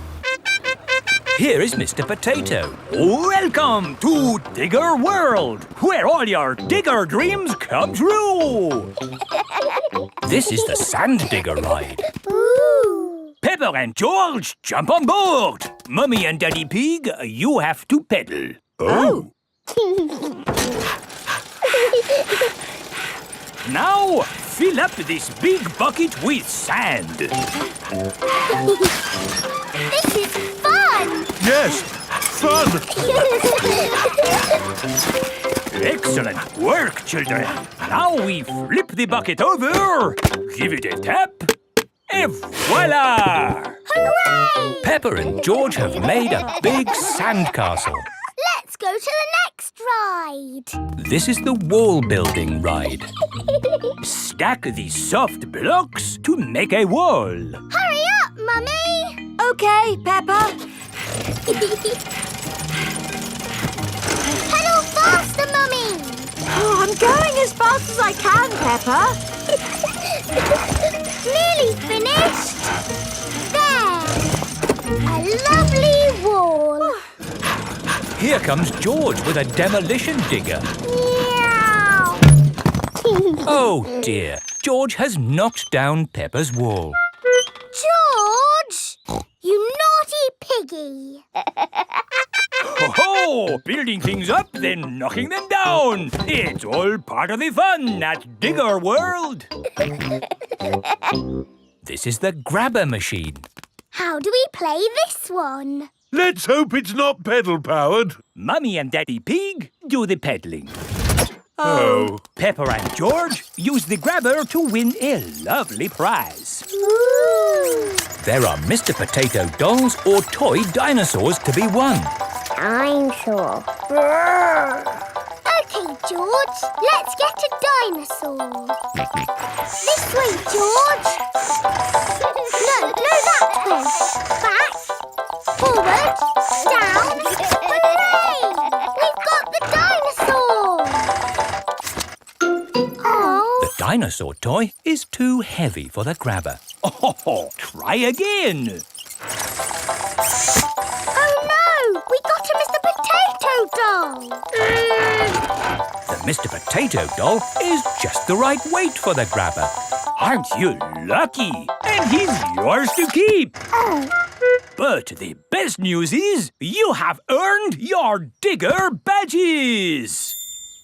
Here is Mr. Potato. Welcome to Digger World, where all your digger dreams come true. This is the Sand Digger ride. Ooh. Peppa and George, jump on board. Mummy and Daddy Pig, you have to pedal. Oh. Now, fill up this big bucket with sand. This is fun. Yes, fun. Excellent work, children. Now we flip the bucket over, give it a tap, and voila! Hooray! Peppa and George have made a big sand castle. Let's go to the next ride. This is the wall building ride. Stack the soft blocks to make a wall. Hurry up, Mummy. OK, Peppa. Pedal faster, Mummy. Oh, I'm going as fast as I can, Peppa. Nearly finished. There. A lovely wall. Here comes George with a demolition digger. Meow. Oh dear, George has knocked down Peppa's wall. George, you naughty piggy. Ho-ho! Building things up, then knocking them down. It's all part of the fun at Digger World. This is the grabber machine. How do we play this one? Let's hope it's not pedal-powered. Mummy and Daddy Pig do the peddling. Oh. Peppa and George use the grabber to win a lovely prize. Ooh. There are Mr. Potato dolls or toy dinosaurs to be won. Dinosaur. OK, George, let's get a dinosaur. This way, George. No, that way. Back, forward, down. Hooray! We've got the dinosaur. Oh. The dinosaur toy is too heavy for the grabber. Oh, try again. Oh no! We got a Mr. Potato doll! The Mr. Potato doll is just the right weight for the grabber. Aren't you lucky? And he's yours to keep. Oh. But the best news is you have earned your digger badges.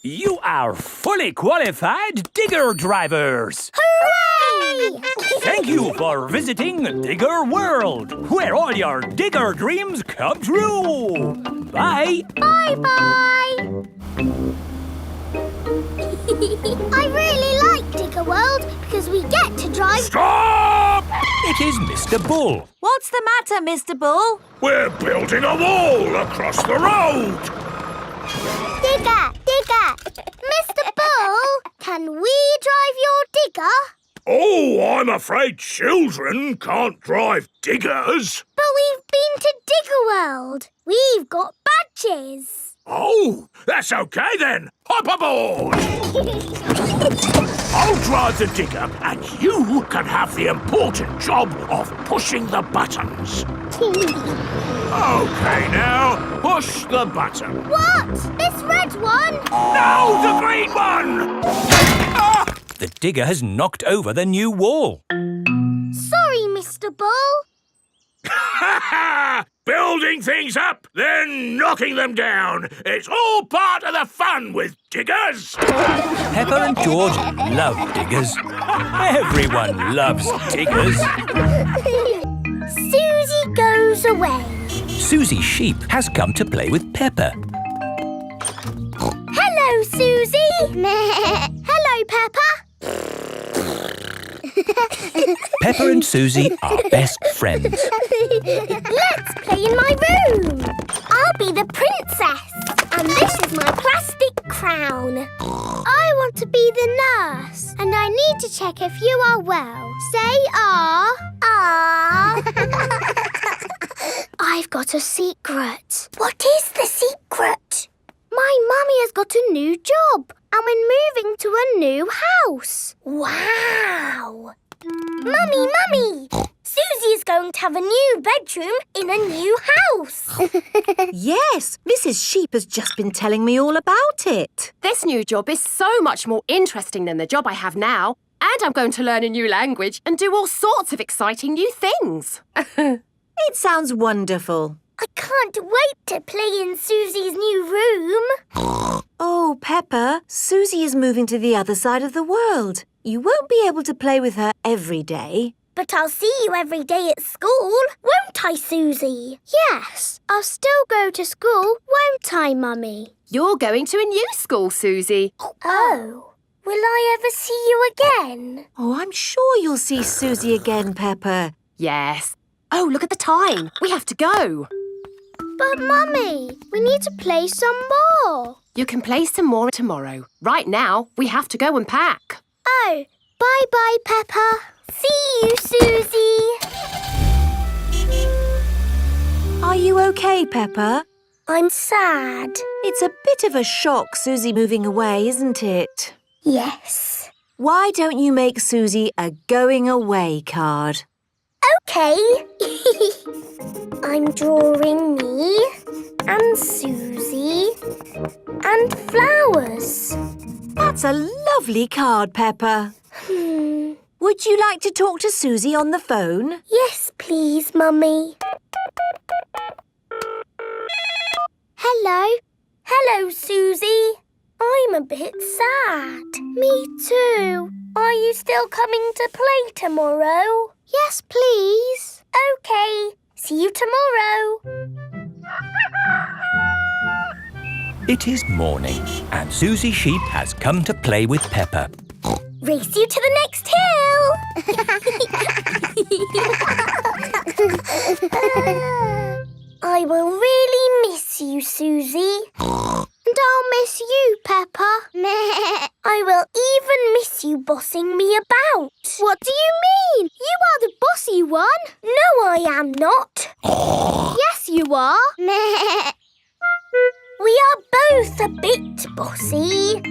You are fully qualified digger drivers. Hooray! Thank you for visiting Digger World, where all your digger dreams come true. Bye. Bye-bye. I really like Digger World because we get to drive... Stop! It is Mr. Bull. What's the matter, Mr. Bull? We're building a wall across the road. Digger! Mr. Bull, can we drive your digger? Oh, I'm afraid children can't drive diggers. But we've been to Digger World. We've got badges. Oh, that's okay then. Hop aboard. I'll drive the digger and you can have the important job of pushing the buttons. Okay, now, push the button. What? This red one? No, the green one! Ah! The digger has knocked over the new wall. Sorry, Mr. Bull. Building things up, then knocking them down. It's all part of the fun with diggers. Peppa and George love diggers. Everyone loves diggers. Susie goes away. Susie Sheep has come to play with Peppa. Hello, Susie. Hello, Peppa. Peppa and Susie are best friends. Let's play in my room. I'll be the princess. And this is my plastic crown. the nurse, and I need to check if you are well. Say ah. Ah. I've got a secret. What is the secret? My mummy has got a new job, and we're moving to a new house. Wow! Mummy! Susie is going to have a new bedroom in a new house. Yes, Mrs. Sheep has just been telling me all about it. This new job is so much more interesting than the job I have now. And I'm going to learn a new language and do all sorts of exciting new things. It sounds wonderful. I can't wait to play in Susie's new room. Oh, Peppa, Susie is moving to the other side of the world. You won't be able to play with her every day. But I'll see you every day at school, won't I, Susie? Yes, I'll still go to school, won't I, Mummy? You're going to a new school, Susie. Oh, will I ever see you again? Oh, I'm sure you'll see Susie again, Peppa. Yes. Oh, look at the time. We have to go. But, Mummy, we need to play some more. You can play some more tomorrow. Right now, we have to go and pack. Oh, bye-bye, Peppa. See you, Susie. Are you okay, Peppa? I'm sad. It's a bit of a shock, Susie moving away, isn't it? Yes. Why don't you make Susie a going away card? OK. I'm drawing me and Susie and flowers. That's a lovely card, Peppa. Would you like to talk to Susie on the phone? Yes, please, Mummy. Hello. Hello, Susie. I'm a bit sad. Me too. Are you still coming to play tomorrow? Yes, please. OK. See you tomorrow. It is morning, and Susie Sheep has come to play with Peppa. Race you to the next hill. I will really miss you, Susie. And I'll miss you, Peppa. I will even miss you bossing me about. What do you mean? You are the bossy one. No, I am not. Yes, you are. We are both a bit bossy.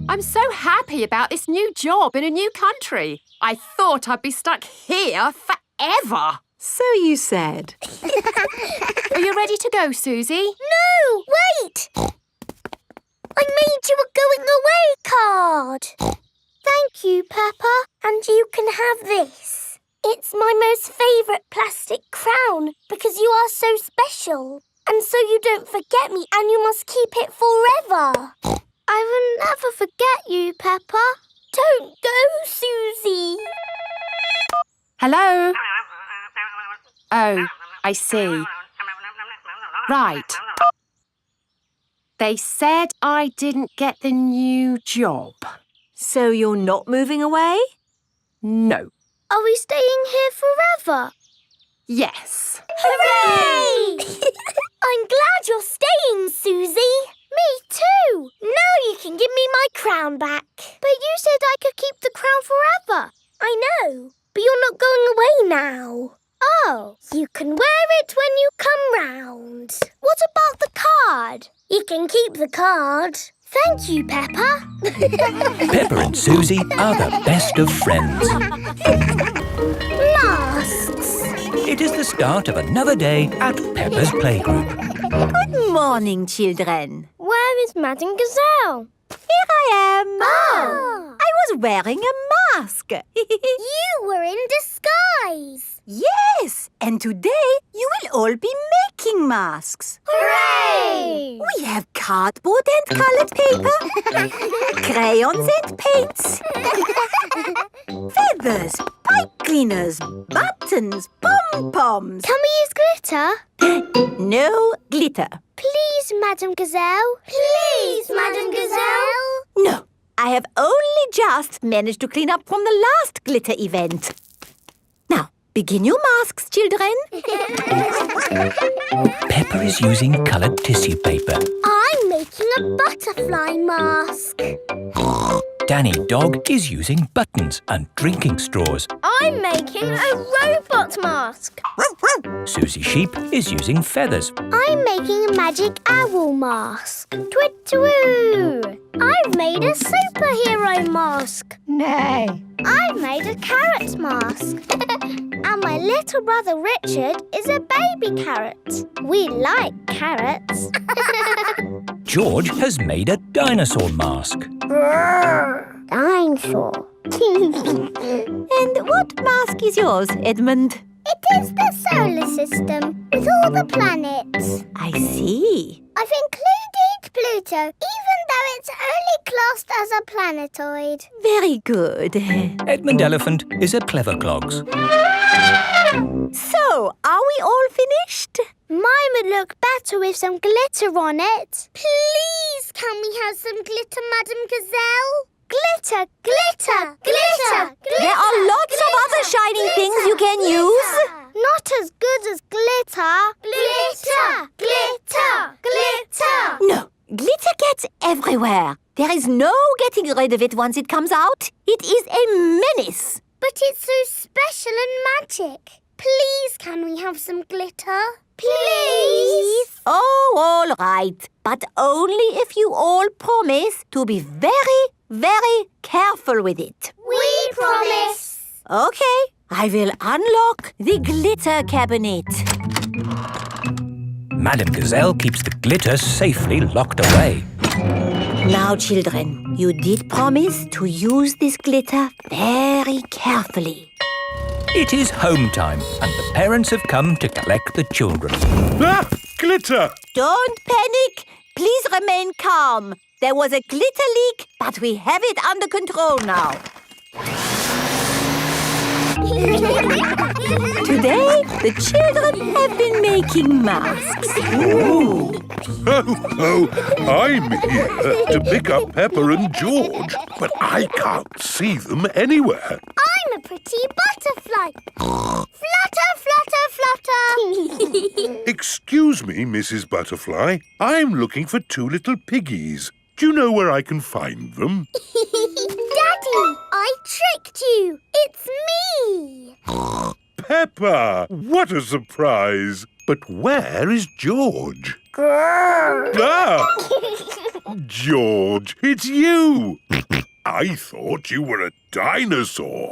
I'm so happy about this new job in a new country. I thought I'd be stuck here forever. So you said. Are you ready to go, Susie? No, wait! I made you a going away card. Thank you, Peppa. And you can have this. It's my most favourite plastic crown because you are so special. And so you don't forget me and you must keep it forever. I will never forget you, Peppa. Don't go, Susie. Hello? Oh, I see. Right. They said I didn't get the new job. So you're not moving away? No. Are we staying here forever? Yes. Hooray! I'm glad you're staying, Susie. Me too. Now you can give me my crown back. But you said I could keep the crown forever. I know, but you're not going away now. Oh, you can wear it when you come round. What about the card? You can keep the card. Thank you, Peppa. Peppa and Susie are the best of friends. Masks. It is the start of another day at Peppa's playgroup. Good morning, children. Where is Madame Gazelle? Here I am. Oh. I was wearing a mask. You were in disguise. Yes, and today you will all be making masks. Hooray! We have cardboard and coloured paper, crayons and paints, feathers, pipe cleaners, buttons, pom-poms. Can we use glitter? No glitter. Please, Madame Gazelle. Please, Madame Gazelle. No, I have only just managed to clean up from the last glitter event. Now, begin your masks, children. Peppa is using coloured tissue paper. I'm making making a butterfly mask. Danny Dog is using buttons and drinking straws. I'm making a robot mask. Susie Sheep is using feathers. I'm making a magic owl mask. Twit-twoo! I've made a superhero mask. Nay. I've made a carrot mask. And my little brother Richard is a baby carrot. We like carrots. George has made a dinosaur mask. Dinosaur. And what mask is yours, Edmund? It is the solar system with all the planets. I see. I've included Pluto, even though it's only classed as a planetoid. Very good. Edmund Elephant is a clever clogs. So, are we all finished? Mine would look better with some glitter on it. Please, can we have some glitter, Madam Gazelle? Glitter, glitter, glitter, glitter. There are lots of other shining things you can use. Not as good as glitter. Glitter, glitter, glitter. No, glitter gets everywhere. There is no getting rid of it once it comes out. It is a menace. But it's so special and magic. Please, can we have some glitter? Please? Oh, all right. But only if you all promise to be very, very careful with it. We promise. Okay, I will unlock the glitter cabinet. Madam Gazelle keeps the glitter safely locked away. Now, children, you did promise to use this glitter very carefully. It is home time and the parents have come to collect the children. Ah! Glitter! Don't panic. Please remain calm. There was a glitter leak, but we have it under control now. Today, the children have been making masks. Ooh. Oh, I'm here to pick up Peppa and George, but I can't see them anywhere. I'm a pretty butterfly. Flutter, flutter, flutter. Excuse me, Mrs. Butterfly. I'm looking for two little piggies. Do you know where I can find them? Daddy, I tricked you. It's me. Peppa! What a surprise! But where is George? Ah! George, it's you! I thought you were a dinosaur.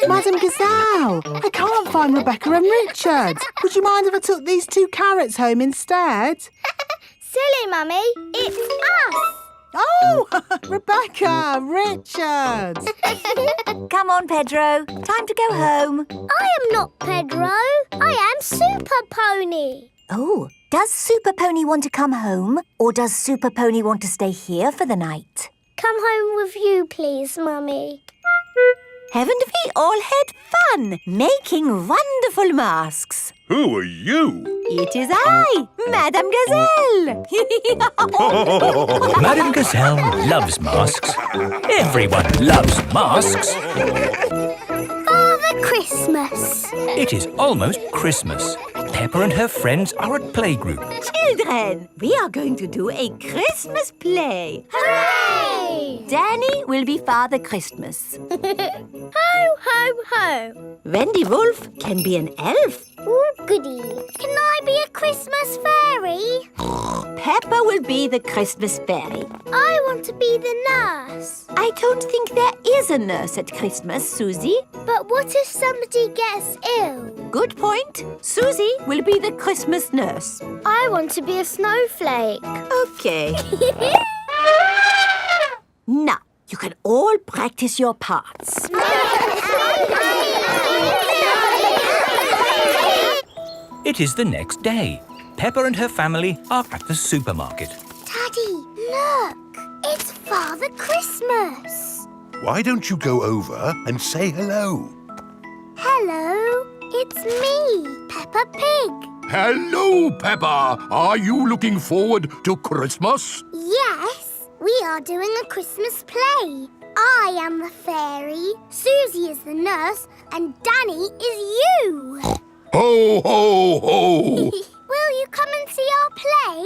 Madam Gazelle, I can't find Rebecca and Richard. Would you mind if I took these two carrots home instead? Silly, Mummy. It's us. Oh, Rebecca, Richard. Come on, Pedro. Time to go home. I am not Pedro. I am Super Pony. Oh, does Super Pony want to come home? Or does Super Pony want to stay here for the night? Come home with you, please, Mummy. Haven't we all had fun making wonderful masks? Who are you? It is I, Madam Gazelle. Madam Gazelle loves masks. Everyone loves masks. Father Christmas. It is almost Christmas. Peppa and her friends are at playgroup. Children, we are going to do a Christmas play. Hooray! Danny will be Father Christmas. Ho, ho, ho. Wendy Wolf can be an elf. Oh, goody. Can I be a Christmas fairy? Peppa will be the Christmas fairy. I want to be the nurse. I don't think there is a nurse at Christmas, Susie. But what if somebody gets ill? Good point. Susie will be the Christmas nurse. I want to be a snowflake. Okay. Now, you can all practice your parts. It is the next day. Peppa and her family are at the supermarket. Daddy, look. It's Father Christmas. Why don't you go over and say hello? Hello. It's me, Peppa Pig. Hello, Peppa. Are you looking forward to Christmas? Yes, we are doing a Christmas play. I am the fairy, Susie is the nurse, and Danny is you. Ho, ho, ho! Will you come and see our play?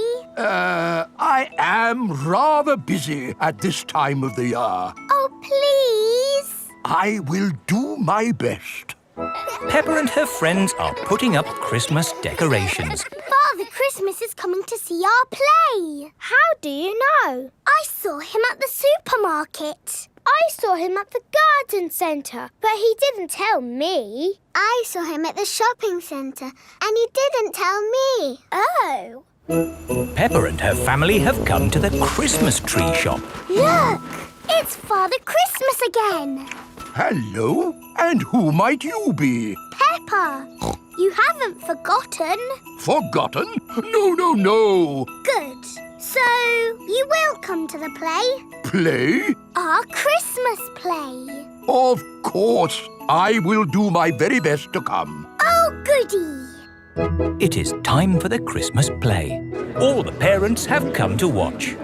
I am rather busy at this time of the year. Oh, please. I will do my best. Peppa and her friends are putting up Christmas decorations. Father Christmas is coming to see our play. How do you know? I saw him at the supermarket. I saw him at the garden centre, but he didn't tell me. I saw him at the shopping centre, and he didn't tell me. Oh. Peppa and her family have come to the Christmas tree shop. Look! It's Father Christmas again. Hello, and who might you be? Peppa, you haven't forgotten. Forgotten? No. Good. So, you will come to the play? Play? Our Christmas play. Of course. I will do my very best to come. Oh, goody. It is time for the Christmas play. All the parents have come to watch.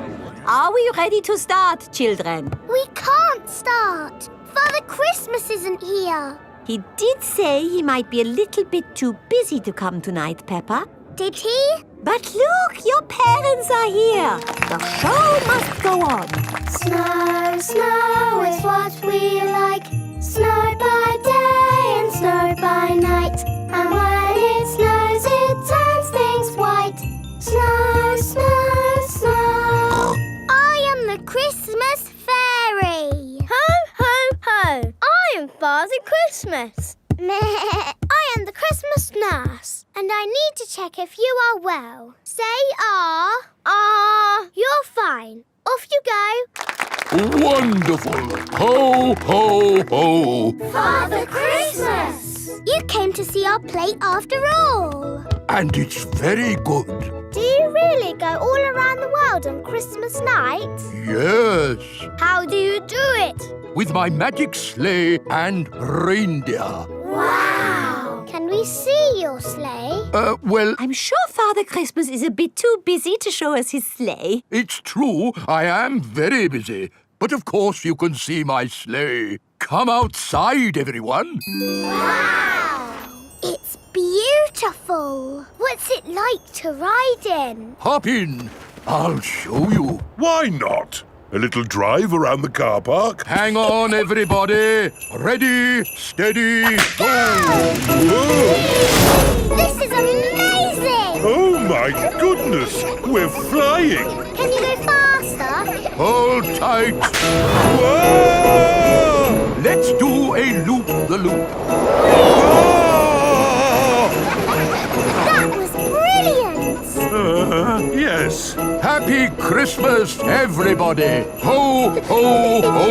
Are we ready to start, children? We can't start. Father Christmas isn't here. He did say he might be a little bit too busy to come tonight, Peppa. Did he? But look, your parents are here. The show must go on. Snow, snow is what we like. Snow by day and snow by night. And when it snows, it turns things white. Snow, snow, snow. I am the Christmas fairy. Ho, ho, ho. I am Father Christmas. I am the Christmas nurse, and I need to check if you are well. Say you're fine. Off you go. Wonderful. Ho, ho, ho. Father Christmas! You came to see our play after all. And it's very good. Do you really go all around the world on Christmas night? Yes. How do you do it? With my magic sleigh and reindeer. Wow! Can we see your sleigh? Well, I'm sure Father Christmas is a bit too busy to show us his sleigh. it's true, I am very busy. But of course you can see my sleigh. Come outside, everyone. Wow! It's beautiful. What's it like to ride in? Hop in. I'll show you. Why not? A little drive around the car park? Hang on, everybody. Ready, steady, go. Whoa! This is amazing! Oh, my goodness! We're flying! Can you go faster? Hold tight. Whoa! Let's do a loop-the-loop. That was brilliant! Yes. Happy Christmas, everybody. Ho, ho, ho.